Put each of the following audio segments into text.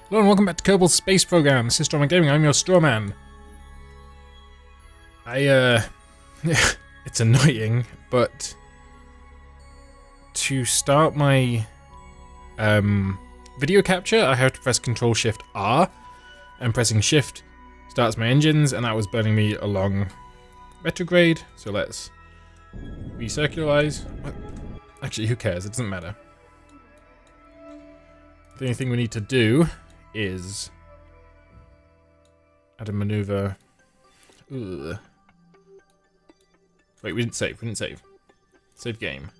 Hello and welcome back to Kerbal Space Program. This is Strawman Gaming. I'm your Strawman. It's annoying, but to start my video capture, I have to press Control-Shift-R, and pressing Shift starts my engines, and that was burning me along retrograde. So let's recircularize. Actually, who cares? It doesn't matter. The only thing we need to do is add a maneuver. Ugh. Wait, we didn't save. Save game.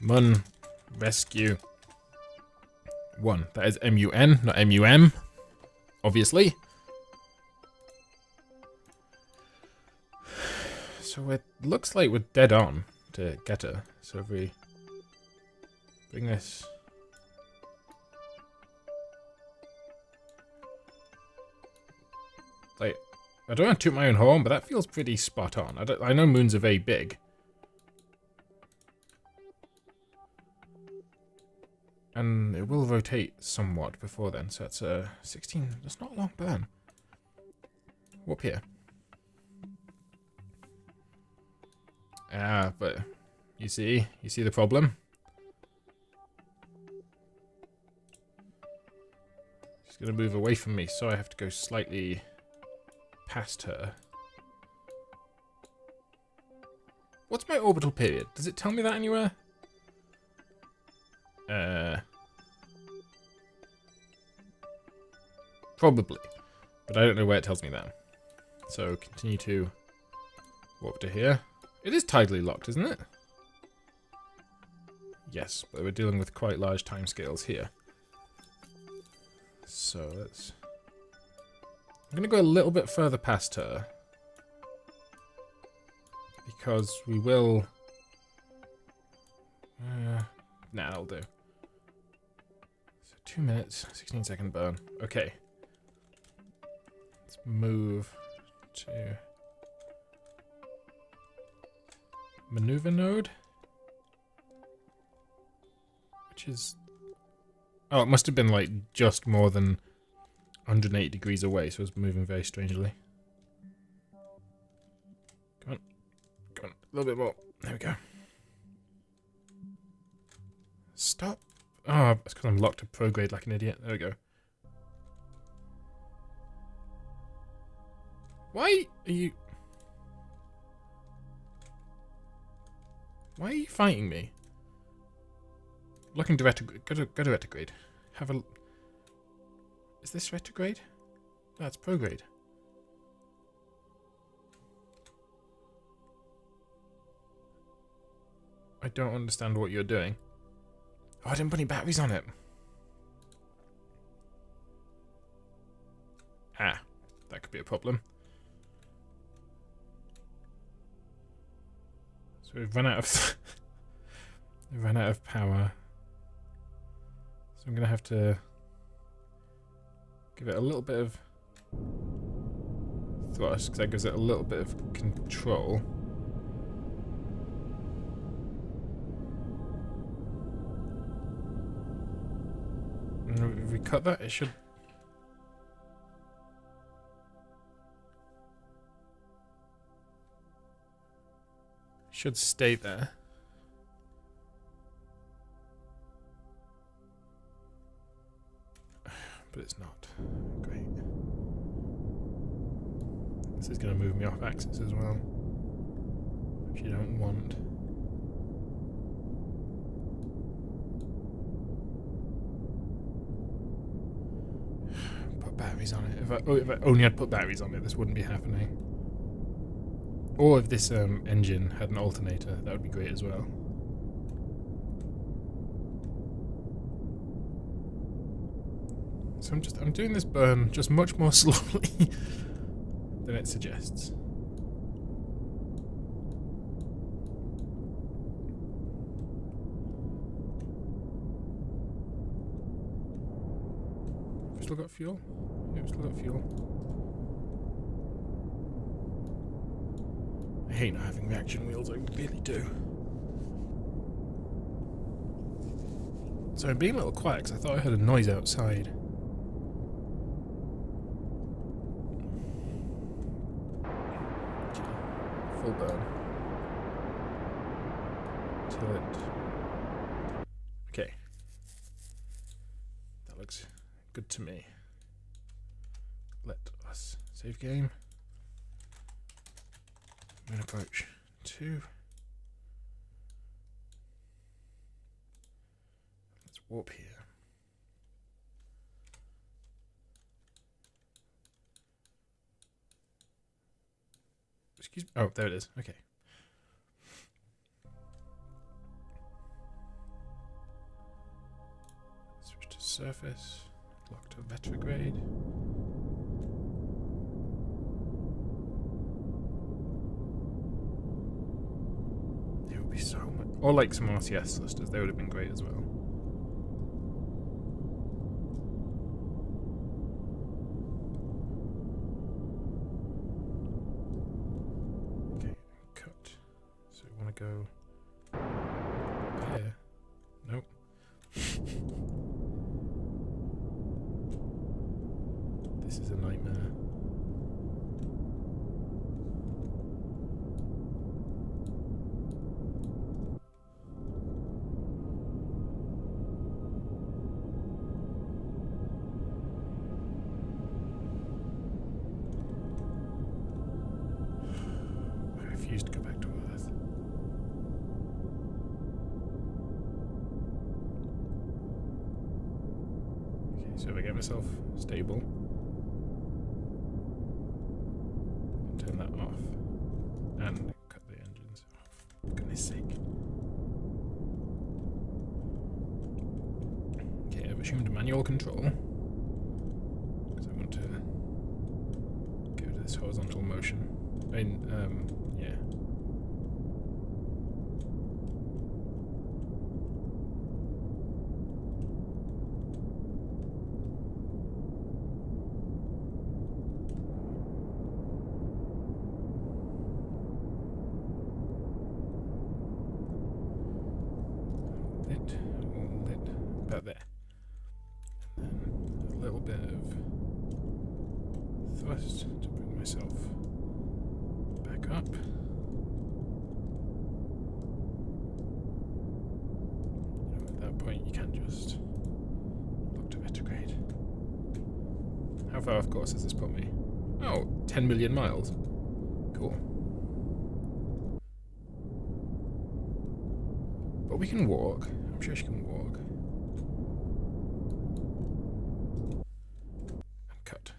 Mun rescue 1. That is MUN, not MUM. Obviously. So it looks like we're dead on to get her. So if we bring this. Like, I don't want to toot my own horn, but that feels pretty spot on. I know moons are very big. And it will rotate somewhat before then, so that's 16. That's not a long burn. Whoop here. Ah, but you see the problem? She's gonna move away from me, so I have to go slightly past her. What's my orbital period? Does it tell me that anywhere? Probably. But I don't know where it tells me that. So continue to warp to here. It is tidally locked, isn't it? Yes, but we're dealing with quite large timescales here. So let's... I'm going to go a little bit further past her. Because we will... nah, that'll do. So 2 minutes, 16-second burn. Okay. Let's move to... maneuver node? Which is... oh, it must have been like just more than 180 degrees away, so it's moving very strangely. Come on, a little bit more. There we go. Stop. Oh, it's because I'm locked to prograde like an idiot. There we go. Why are you... why are you fighting me? Looking to retrograde. Go to retrograde. Have a... is this retrograde? No, it's prograde. I don't understand what you're doing. Oh, I didn't put any batteries on it. Ah, that could be a problem. So we've run out of... we've run out of power. So I'm going to have to... give it a little bit of thrust, because that gives it a little bit of control. And if we cut that, it should stay there. But it's not. Great. This is going to move me off axis as well, which you don't want. Put batteries on it. If I only had put batteries on it, this wouldn't be happening. Or if this engine had an alternator, that would be great as well. So I'm doing this burn just much more slowly than it suggests. Have we still got fuel? Yeah, we've still got fuel. I hate not having reaction wheels, I really do. So I'm being a little quiet because I thought I heard a noise outside. full burn. Until it... Okay. That looks good to me. Let us save game. Moon approach 2. Let's warp here. Excuse me. Oh, there it is. Okay. Switch to surface. Lock to retrograde. There would be so much. Or like some RCS thrusters. They would have been great as well. Go there. Nope. This is a nightmare. I refuse to go back to Earth. So if I get myself stable, turn that off and cut the engines off. For goodness sake. Okay, I've assumed manual control because I want to go to this horizontal motion. Yeah. About there. And then a little bit of thrust to bring myself back up. At that point you can't just look to retrograde. How far off course has this put me? Oh, 10 million miles. Cool. But we can walk. I'm sure she can walk. And cut.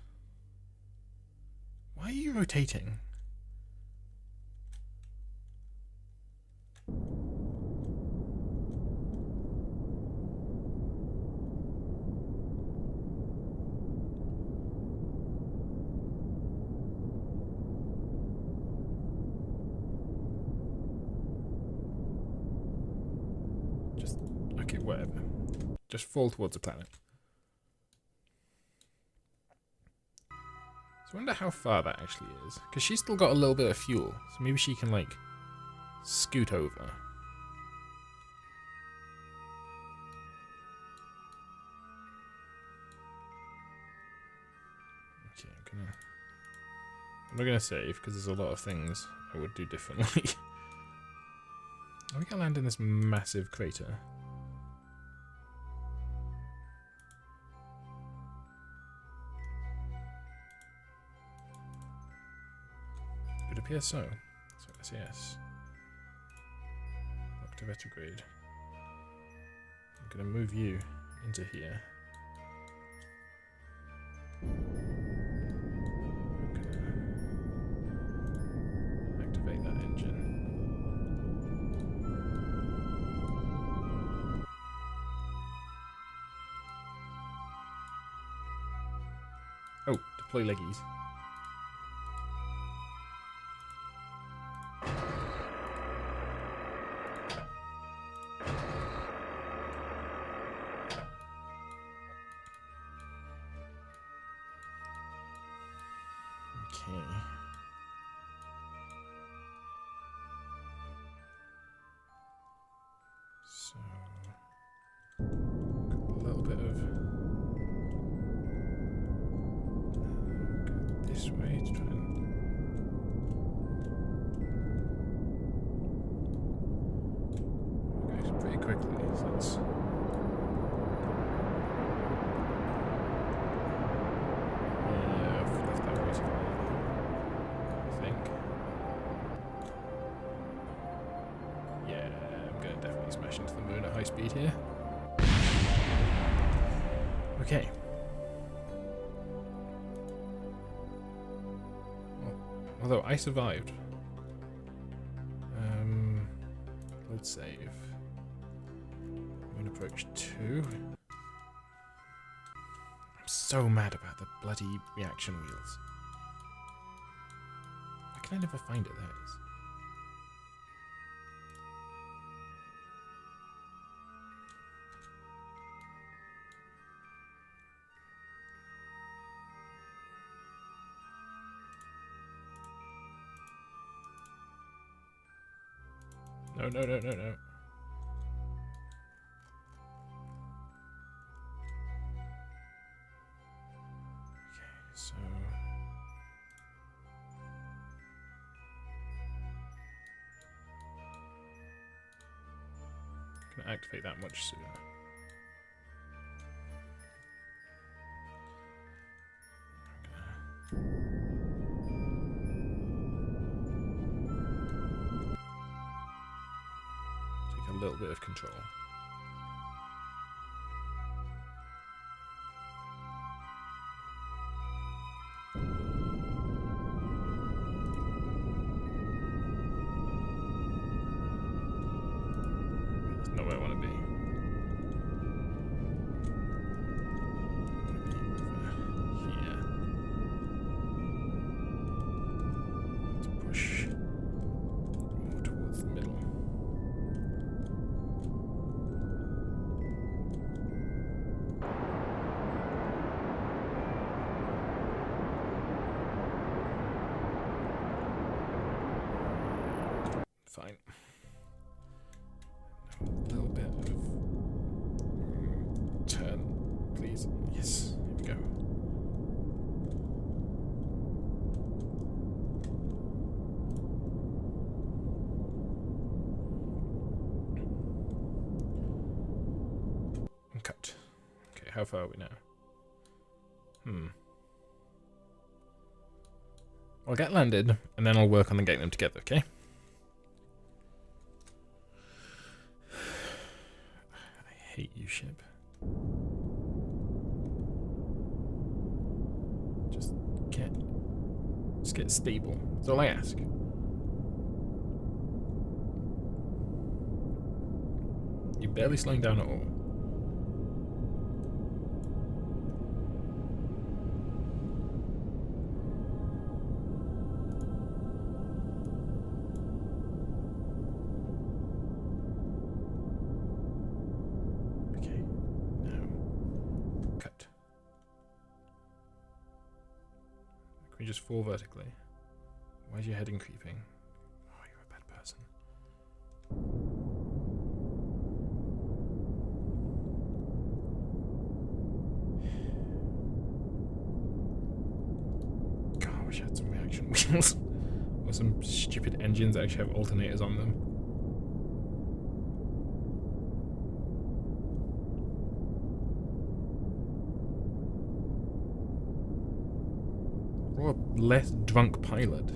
Why are you rotating? Okay, whatever. Just fall towards the planet. So I wonder how far that actually is. Because she's still got a little bit of fuel. So maybe she can, like, scoot over. Okay, I'm not gonna save, because there's a lot of things I would do differently. I think I land in this massive crater. It appears so. So SAS. Lock to retrograde. I'm going to move you into here. I'm going to activate that engine. Oh, deploy leggies. Okay. So, got a little bit of go this way to try and speed here. Okay. Well, although I survived. Load save. Moon approach 2. I'm so mad about the bloody reaction wheels. Why can I never find it? There it is. No, no, no, no, no. Okay, so... Can I activate that much sooner? Take a little bit of control. That's not where I want to be. Here. To push more towards the middle. Fine. Now a little bit of turn, please. Yes, here we go. And cut. Okay, how far are we now? I'll get landed, and then I'll work on getting them together, okay? I hate you, ship. Just get stable. That's all I ask. You're barely slowing down at all. Can we just fall vertically? Why is your heading creeping? Oh, you're a bad person. God, I wish I had some reaction wheels. Or some stupid engines that actually have alternators on them. Or a less drunk pilot.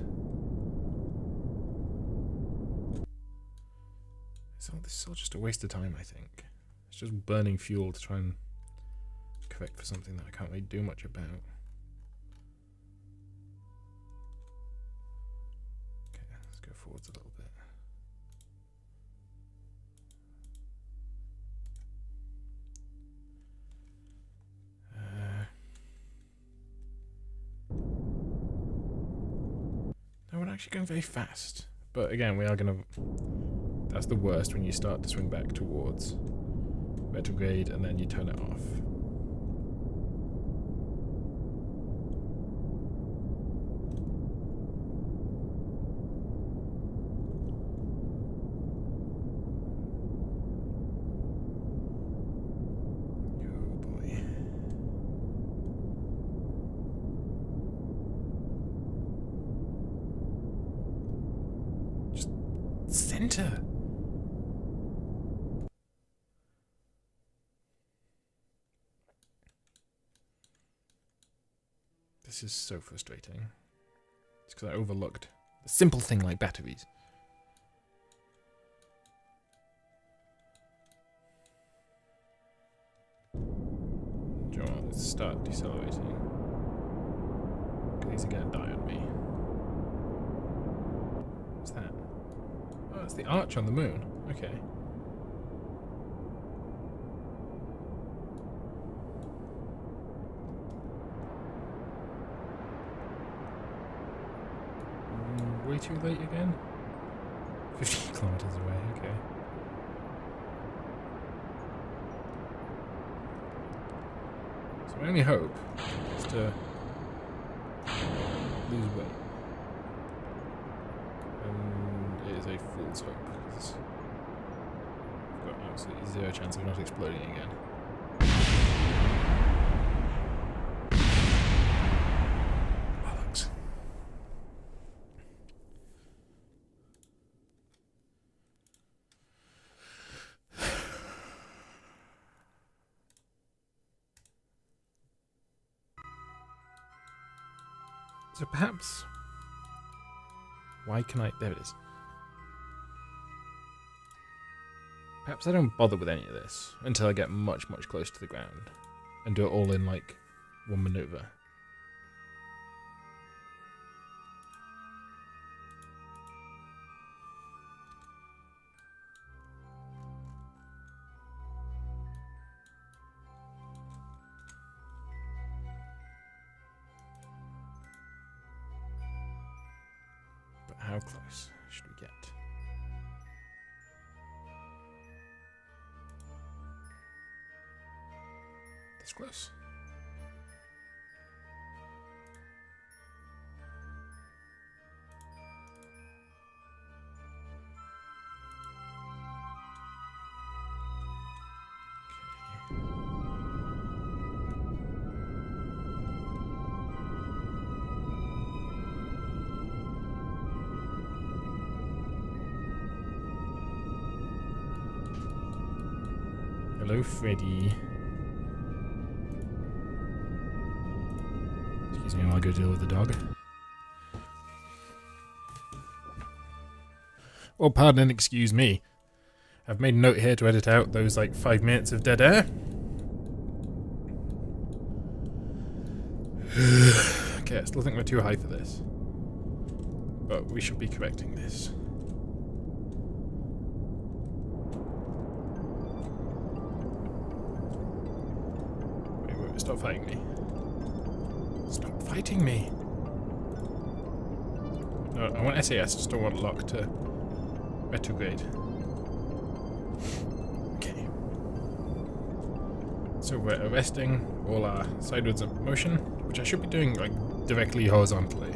So this is all just a waste of time, I think. It's just burning fuel to try and correct for something that I can't really do much about. Okay, let's go forwards a little bit. No, we're actually going very fast. But again, we are going to... That's the worst when you start to swing back towards retrograde and then you turn it off. Center. This is so frustrating. It's because I overlooked a simple thing like batteries. you know what? Let's start decelerating. These are gonna die on me. What's that? Oh, it's the arch on the moon. Okay. Way too late again? 50 kilometers away, okay. So my only hope is to lose weight. And it is a fool's hope, because I've got absolutely zero chance of not exploding again. Bollocks. So perhaps... Why can I... There it is. Perhaps I don't bother with any of this until I get much, much closer to the ground. And do it all in, like, one maneuver. How close should we get? This close. Hello, Freddy. Excuse me while I go deal with the dog. Well, pardon and excuse me. I've made a note here to edit out those, like, 5 minutes of dead air. Okay, I still think we're too high for this. But we should be correcting this. Stop fighting me. Stop fighting me. No, I want SAS, just don't want lock to retrograde. Okay. So we're arresting all our sidewards motion, which I should be doing like directly horizontally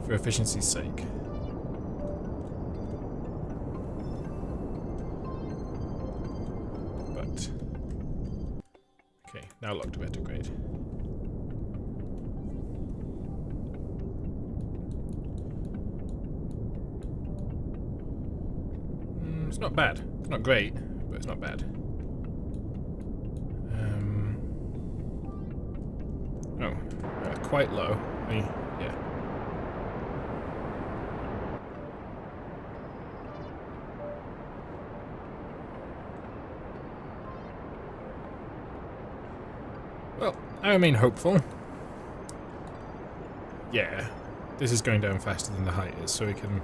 for efficiency's sake. But okay, now lock to retrograde. It's not bad. It's not great, but it's not bad. Quite low. Yeah. Well, I remain hopeful. Yeah, this is going down faster than the height is, so we can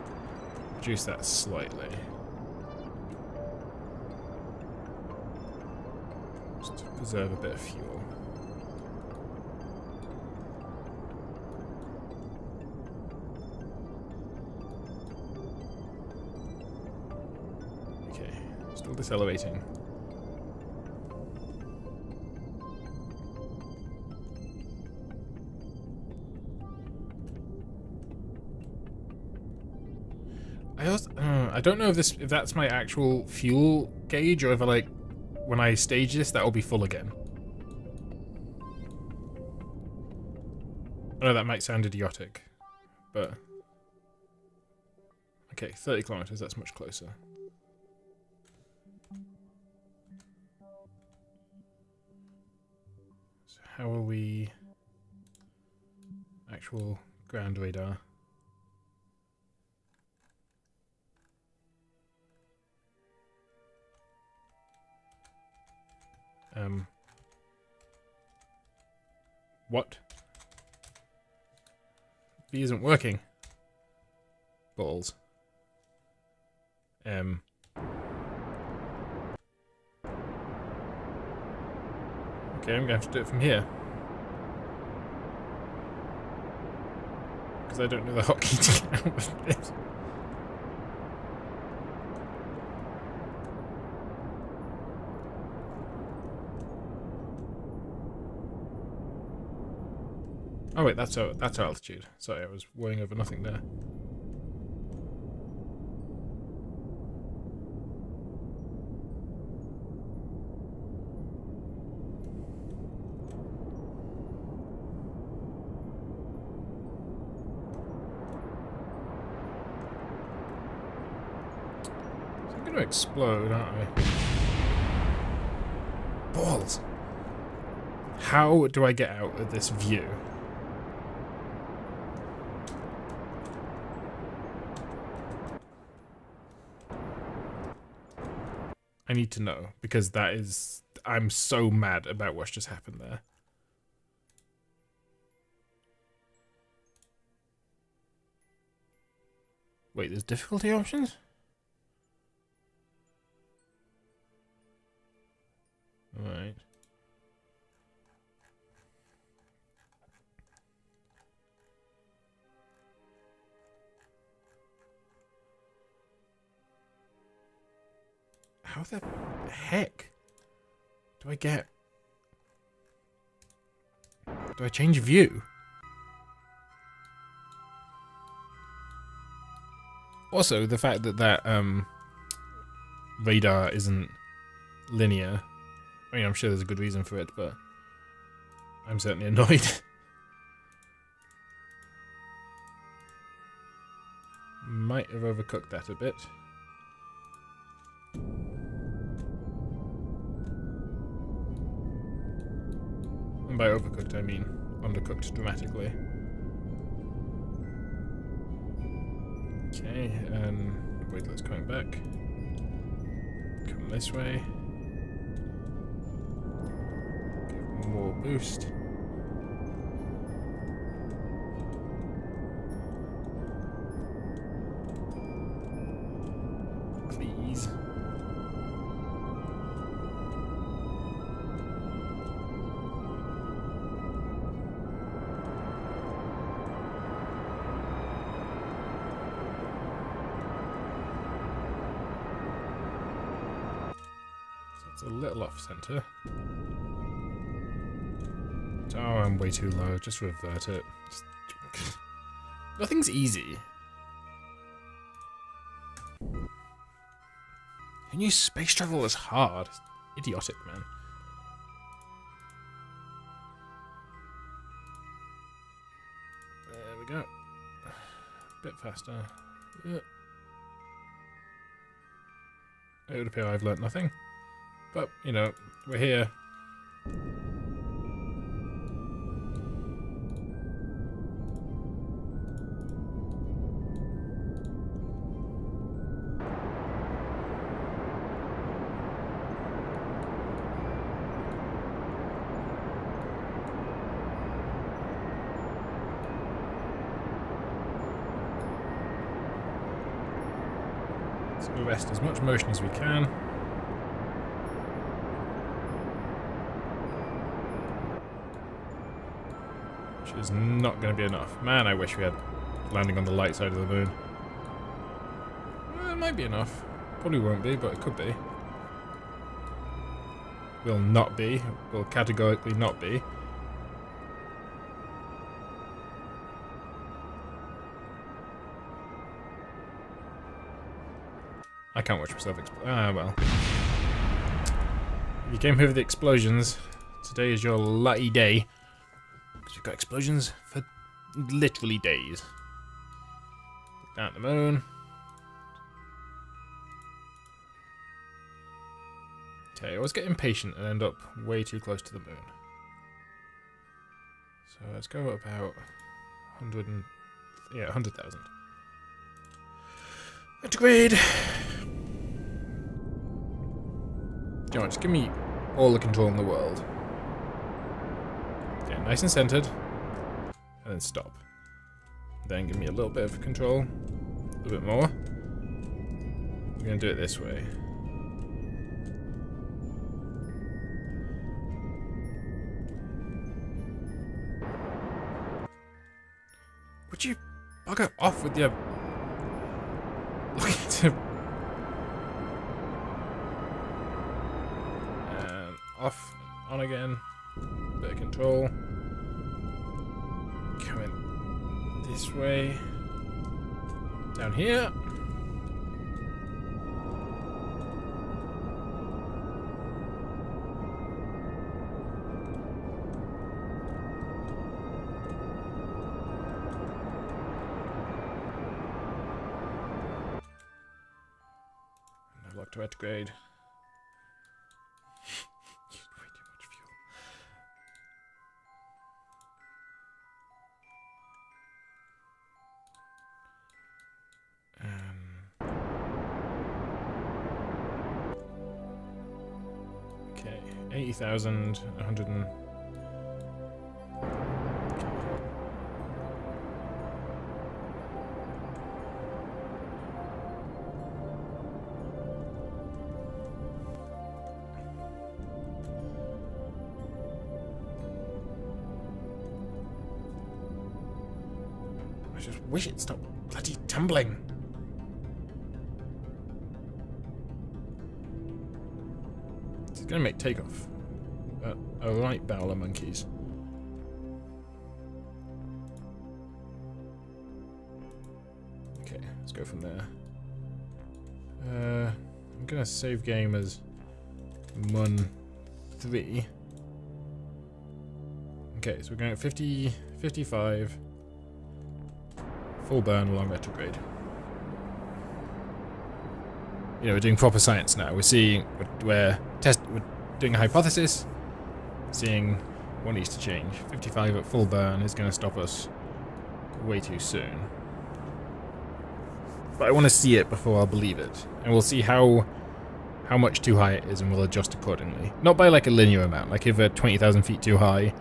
reduce that slightly. Just to preserve a bit of fuel. Okay, still decelerating. I don't know if that's my actual fuel gauge, or if when I stage this, that will be full again. I know that might sound idiotic, but okay, 30 kilometers. That's much closer. So how are we? Actual ground radar. What? V isn't working. Balls. Okay, I'm gonna have to do it from here. Because I don't know the hotkey to get out of it. Oh wait, that's our altitude. Sorry, I was worrying over nothing there. So I'm going to explode, aren't I? Balls! How do I get out of this view? I need to know, because that is... I'm so mad about what's just happened there. Wait, there's difficulty options? Alright. How the heck do I get... Do I change view? Also, the fact that that radar isn't linear. I mean, I'm sure there's a good reason for it, but I'm certainly annoyed. Might have overcooked that a bit. And by overcooked, I mean undercooked dramatically. Okay, and wait, let's come back. Come this way. Give more boost. Please. A little off center. Oh, I'm way too low. Just revert it. Nothing's easy. Who knew space travel was hard? It's idiotic, man. There we go. A bit faster. It would appear I've learnt nothing. But, you know, we're here. So we rest as much motion as we can. Is not going to be enough. Man, I wish we had landing on the light side of the moon. Well, it might be enough. Probably won't be, but it could be. Will not be. Will categorically not be. I can't watch myself explode. Ah, well. If you came here with the explosions, today is your lucky day. Because we've got explosions for literally days. Look down at the moon. Okay, I always get impatient and end up way too close to the moon. So let's go about 100,000. Retrograde! You know what, just give me all the control in the world. Okay, nice and centered. And then stop. Then give me a little bit of control. A little bit more. We're going to do it this way. Would you bugger off with your... looking to... And off and on again. Bit of control. Coming this way. Down here. To retrograde. Used way too much fuel. Okay, 80,000, 100 and... I just wish it'd stop bloody tumbling. It's gonna make takeoff. But a right barrel of monkeys. Okay, let's go from there. I'm gonna save game as Mun 3. Okay, so we're going at 50, 55. Full burn along retrograde. You know, we're doing proper science now. We're seeing, we're doing a hypothesis, seeing what needs to change. 55 at full burn is going to stop us way too soon. But I want to see it before I'll believe it, and we'll see how much too high it is, and we'll adjust accordingly. Not by like a linear amount. Like if we're 20,000 feet too high,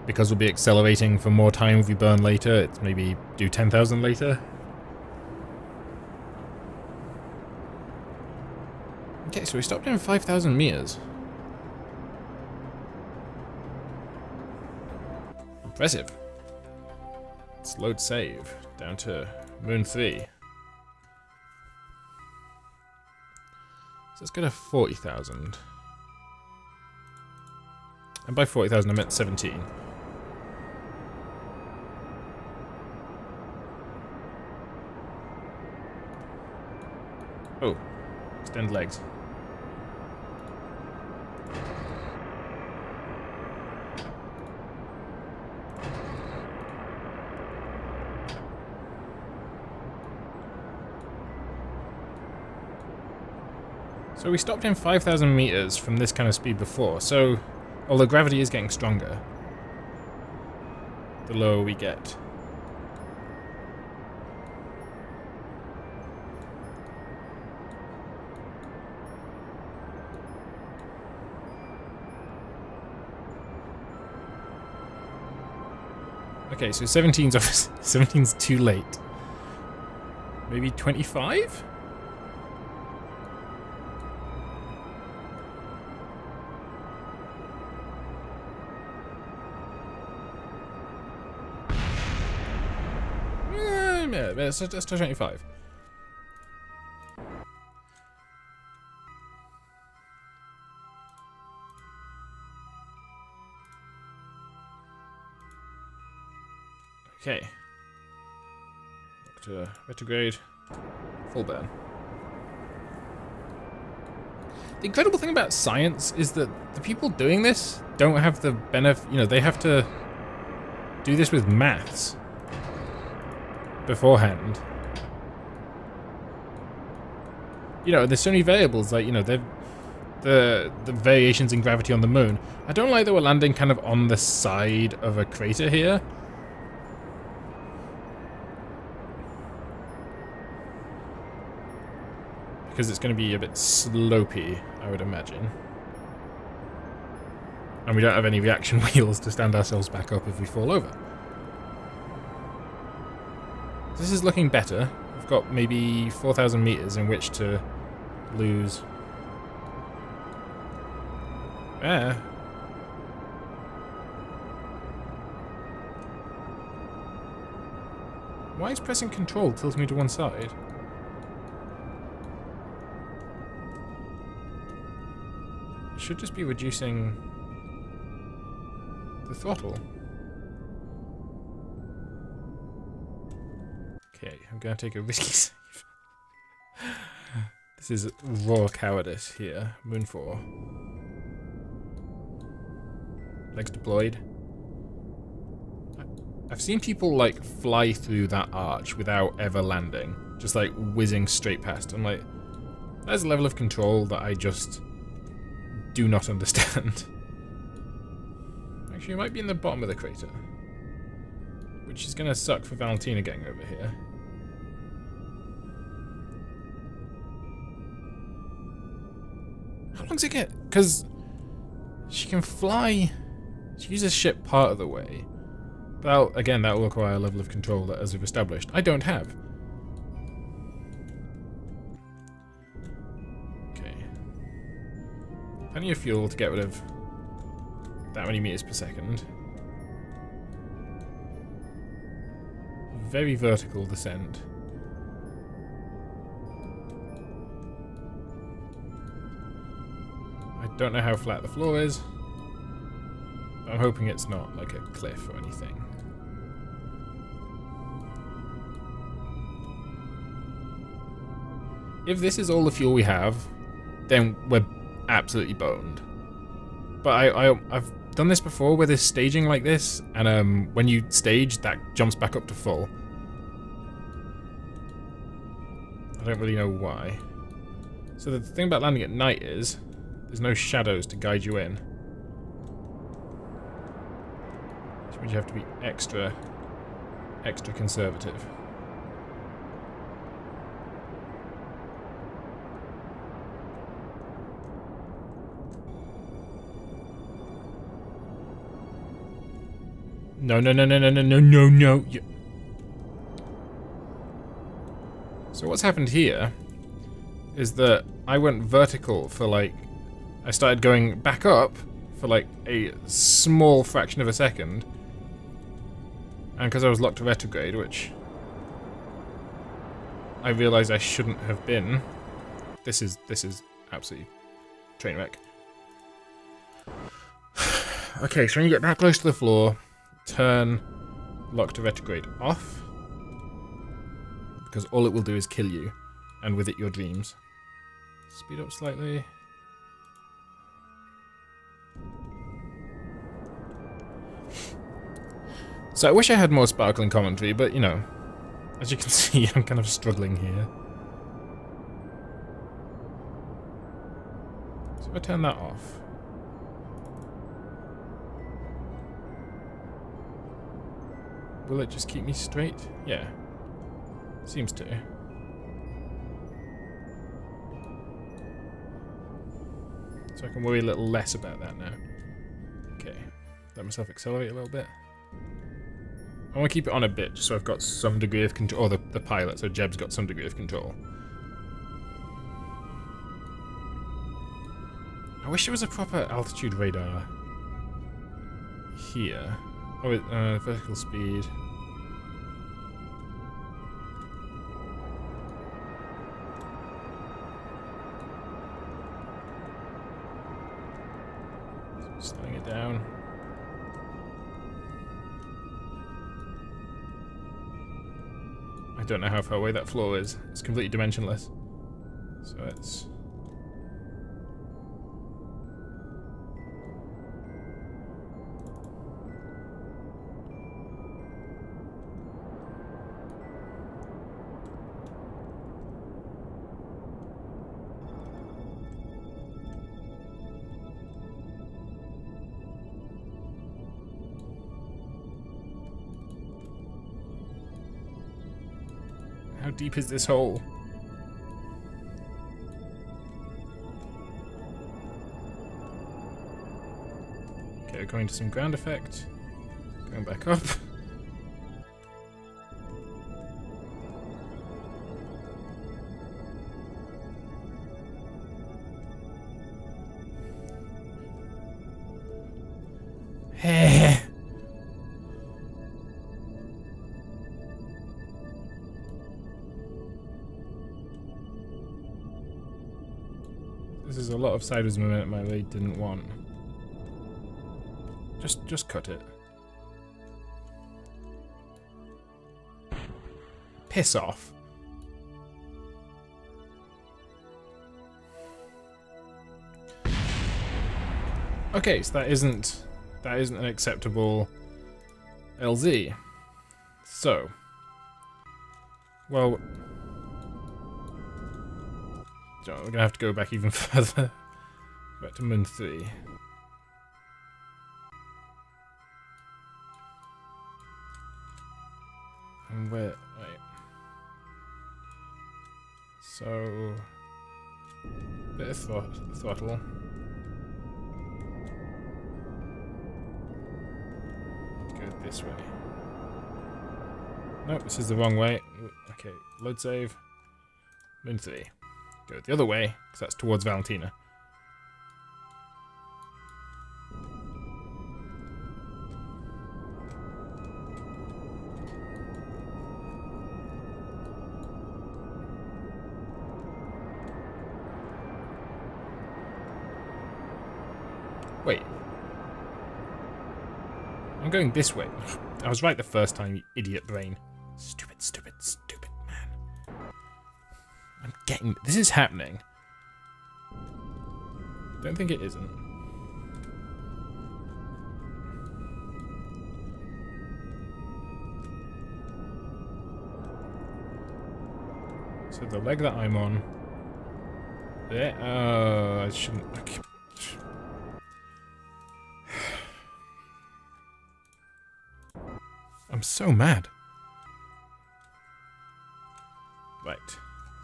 because we'll be accelerating for more time if we burn later, it's maybe do 10,000 later. Okay, so we stopped in 5,000 meters. Impressive. Let's load save down to Moon 3. So let's go to 40,000. And by 40,000 I meant 17. Oh, extend legs. So we stopped in 5,000 meters from this kind of speed before, so although gravity is getting stronger, the lower we get. Okay, so 17's too late. Maybe 25? Yeah, let's try 25. Okay. Back to retrograde. Full burn. The incredible thing about science is that the people doing this don't have the benefit, you know, they have to do this with maths beforehand. You know, there's so many variables, like, you know, the variations in gravity on the moon. I don't like that we're landing kind of on the side of a crater here. Because it's going to be a bit slopey, I would imagine. And we don't have any reaction wheels to stand ourselves back up if we fall over. This is looking better. We've got maybe 4,000 meters in which to lose. Yeah. Why is pressing control tilting me to one side? I should just be reducing the throttle. Okay, I'm going to take a risky save. This is raw cowardice here. Moon 4. Legs deployed. I've seen people like fly through that arch without ever landing. Just like whizzing straight past. I'm like, there's a level of control that I just do not understand. Actually, it might be in the bottom of the crater. Which is going to suck for Valentina getting over here. How long's it get? Because she can fly. She uses ship part of the way. But again, that will require a level of control that, as we've established, I don't have. Okay. Plenty of fuel to get rid of that many meters per second. Very vertical descent. I don't know how flat the floor is. But I'm hoping it's not like a cliff or anything. If this is all the fuel we have, then we're absolutely boned. But I've done this before where there's staging like this, and when you stage, that jumps back up to full. I don't really know why. So the thing about landing at night is, there's no shadows to guide you in. Which means you have to be extra conservative. No. So what's happened here is that I went vertical for like, I started going back up for like a small fraction of a second. And because I was locked to retrograde, which I realized I shouldn't have been. This is absolutely train wreck. Okay, so when you get back close to the floor, turn lock to retrograde off, because all it will do is kill you, and with it your dreams. Speed up slightly. So I wish I had more sparkling commentary, but you know, as you can see, I'm kind of struggling here. So if I turn that off. Will it just keep me straight? Yeah. Seems to. So I can worry a little less about that now. Okay. Let myself accelerate a little bit. I want to keep it on a bit, just so I've got some degree of control. Or the pilot, so Jeb's got some degree of control. I wish there was a proper altitude radar here. Oh, vertical speed. Slowing it down. I don't know how far away that floor is. It's completely dimensionless. So it's... How deep is this hole? going to some ground effect. Going back up. This is a lot of sideways momentum I really didn't want. Just cut it. Piss off. Okay, so that isn't an acceptable LZ. So, well, we're gonna have to go back even further. Back to Moon 3. And where? Right. So, bit of throttle. Go this way. Nope, this is the wrong way. Okay, load save. Moon 3. Go the other way, because that's towards Valentina. Wait. I'm going this way. I was right the first time, you idiot brain. Stupid, stupid, stupid, man. I'm getting... This is happening. Don't think it isn't. So the leg that I'm on... There... I shouldn't... Okay. I'm so mad. Right.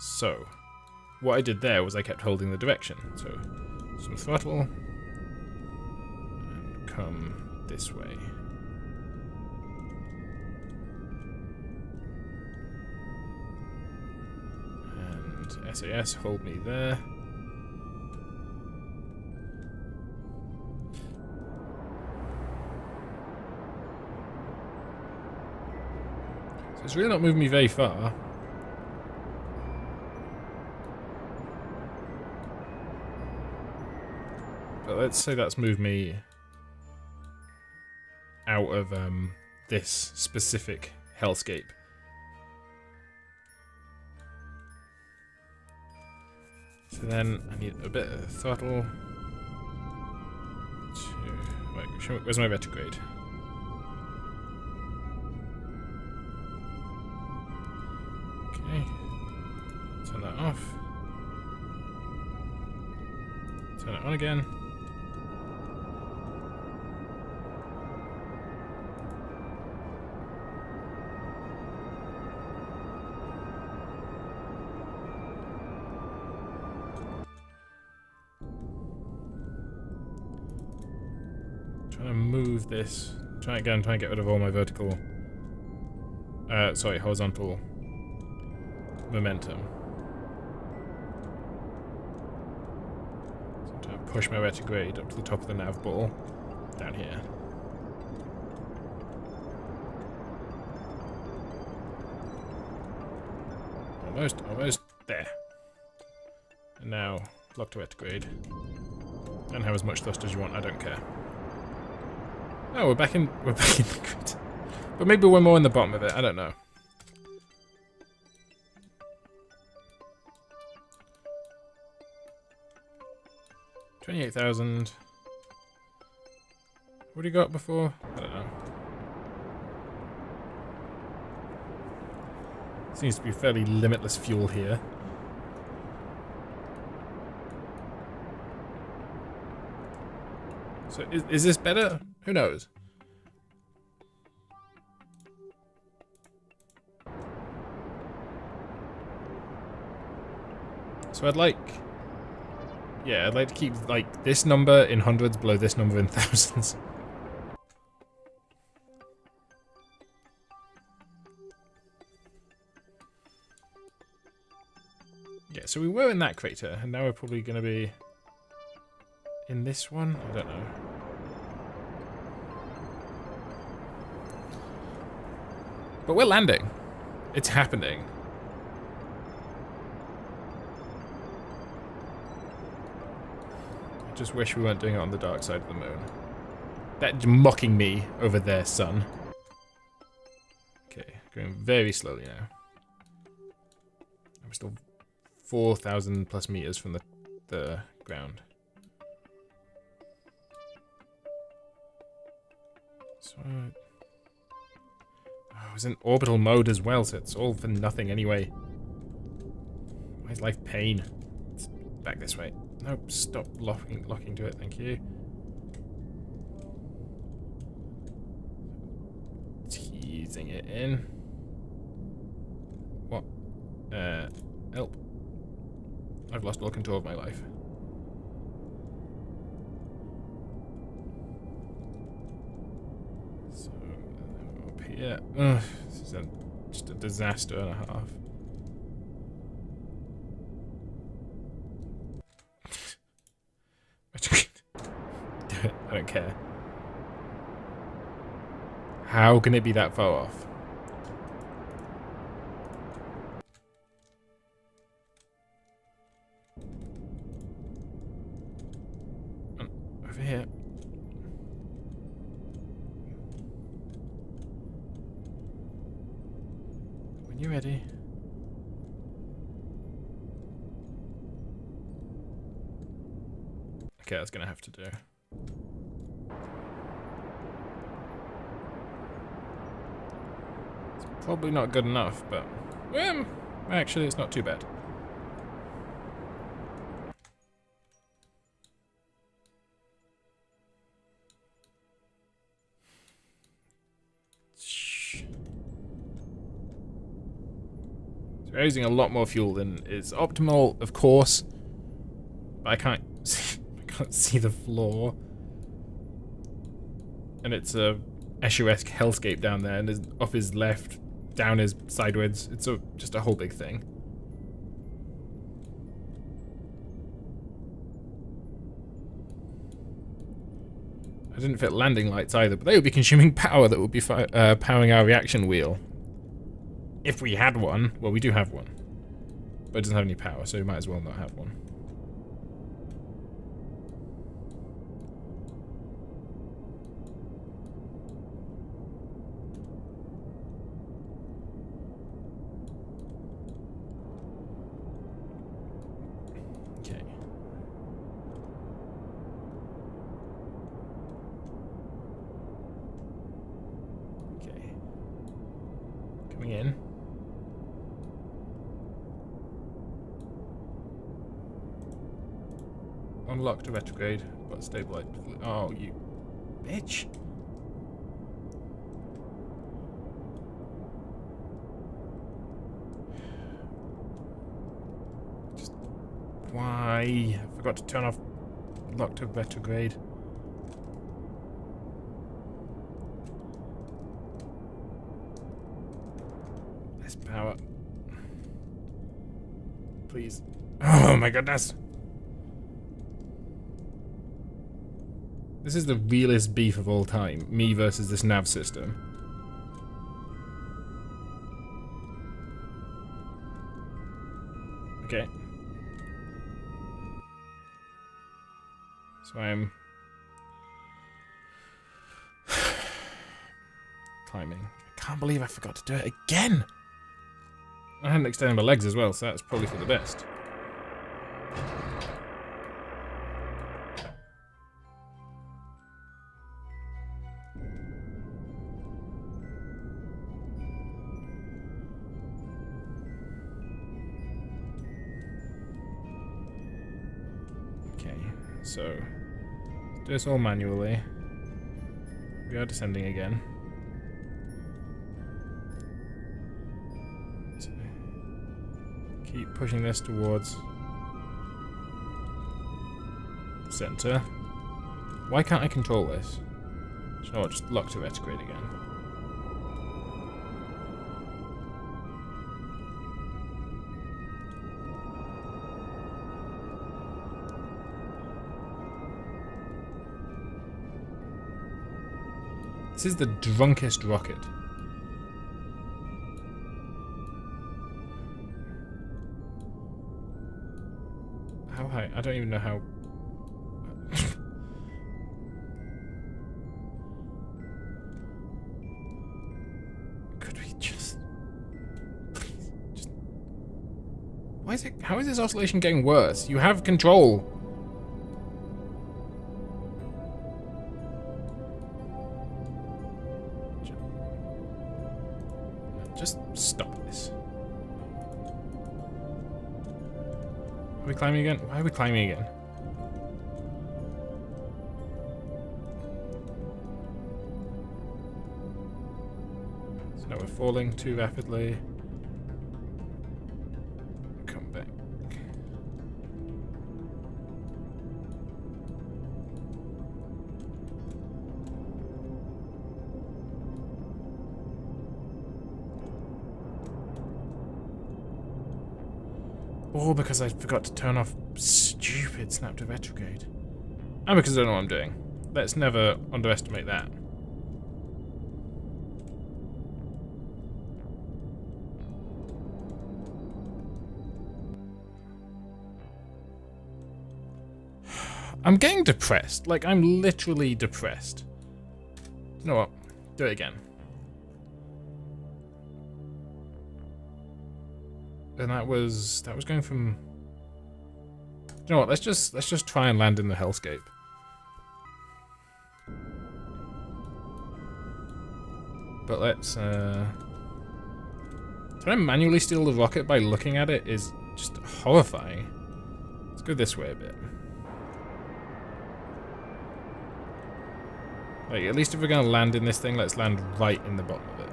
So, what I did there was I kept holding the direction. So, some throttle. And come this way. And SAS, hold me there. So it's really not moving me very far. But let's say that's moved me out of this specific hellscape. So then I need a bit of throttle. Wait, where's my retrograde? Okay. Turn that off. Turn it on again. Trying to move this. Try and get rid of all my vertical. Sorry, horizontal momentum. So I'm trying to push my retrograde up to the top of the nav ball down here. Almost there. And now lock to retrograde. And have as much thrust as you want, I don't care. Oh, we're back in the grid. But maybe we're more in the bottom of it, I don't know. $28,000. What do you got before? I don't know. Seems to be fairly limitless fuel here. So is this better? Who knows? So I'd like to keep like this number in hundreds below this number in thousands. Yeah, so we were in that crater, and now we're probably going to be in this one? I don't know. But we're landing. It's happening. I just wish we weren't doing it on the dark side of the moon. That's mocking me over there, son. Okay, going very slowly now. I'm still 4,000 plus meters from the ground. So, I was in orbital mode as well, so it's all for nothing anyway. Why is life pain? It's back this way. Nope, stop locking to it, thank you. Teasing it in. What? Help. I've lost all control of my life. So, up here. Ugh, this is just a disaster and a half. I don't care. How can it be that far off? Over here. When you're ready. Okay, that's gonna have to do. It's probably not good enough, but actually it's not too bad. So we're using a lot more fuel than is optimal, of course, but I can't see the floor, and it's a Escher-esque hellscape down there, and off his left, down is sideways. It's just a whole big thing. I didn't fit landing lights either, but they would be consuming power that would be powering our reaction wheel. If we had one. Well, we do have one, but it doesn't have any power, so we might as well not have one. In. Unlock to retrograde, but stabilize. Oh, you bitch! Just why? I forgot to turn off lock to retrograde. Power. Please. Oh my goodness. This is the realest beef of all time. Me versus this nav system. Okay. So I'm climbing. I can't believe I forgot to do it again. I hadn't extended my legs as well, so that's probably for the best. Okay, so let's do this all manually. We are descending again. Keep pushing this towards the center. Why can't I control this? You know what, just lock to retrograde again. This is the drunkest rocket. How high? I don't even know how... Could we just... Please, just... Why is it... How is this oscillation getting worse? You have control. Just stop this. Are we climbing again? Why are we climbing again? So now we're falling too rapidly. Come back. All because I forgot to turn off stupid snap to retrograde. And because I don't know what I'm doing. Let's never underestimate that. I'm getting depressed. Like, I'm literally depressed. You know what? Do it again. And that was going from... You know what? Let's just try and land in the hellscape. But let's trying to manually steal the rocket by looking at it is just horrifying. Let's go this way a bit. Like, at least if we're gonna land in this thing, let's land right in the bottom of it.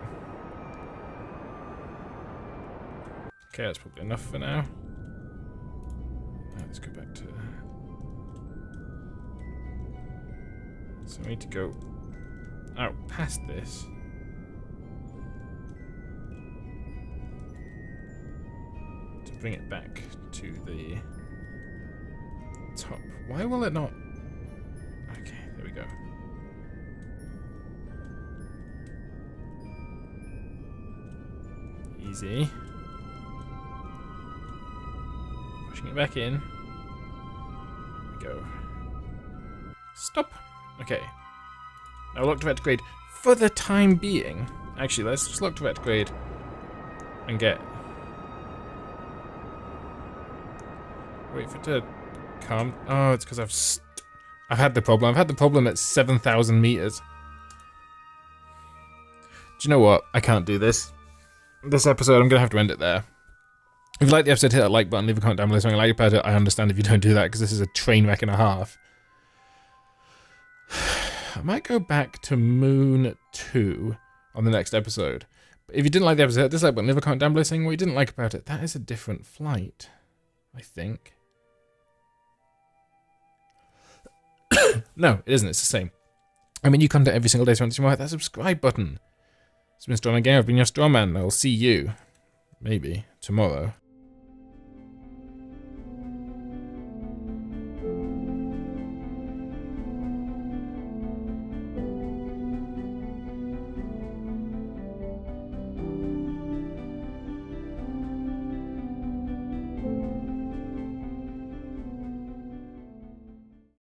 Okay, that's probably enough for now. Let's go back to... So we need to go out past this. To bring it back to the top. Why will it not... Okay, there we go. Easy. Pushing it back in. There we go. Stop. Okay. Now lock to retrograde for the time being. Actually, let's just lock to retrograde and get... Wait for it to come. Oh, it's because I've had the problem. I've had the problem at 7,000 meters. Do you know what? I can't do this. This episode, I'm going to have to end it there. If you like the episode, hit that like button, leave a comment down below something you like about it. I understand if you don't do that, because this is a train wreck and a half. I might go back to Moon 2 on the next episode. But if you didn't like the episode, hit this like button, leave a comment down below saying what you didn't like about it. That is a different flight, I think. No, it isn't. It's the same. I mean, you content every single day, so you want to hit that subscribe button. It's been Strawman Game. I've been your Strawman. I'll see you, maybe, tomorrow.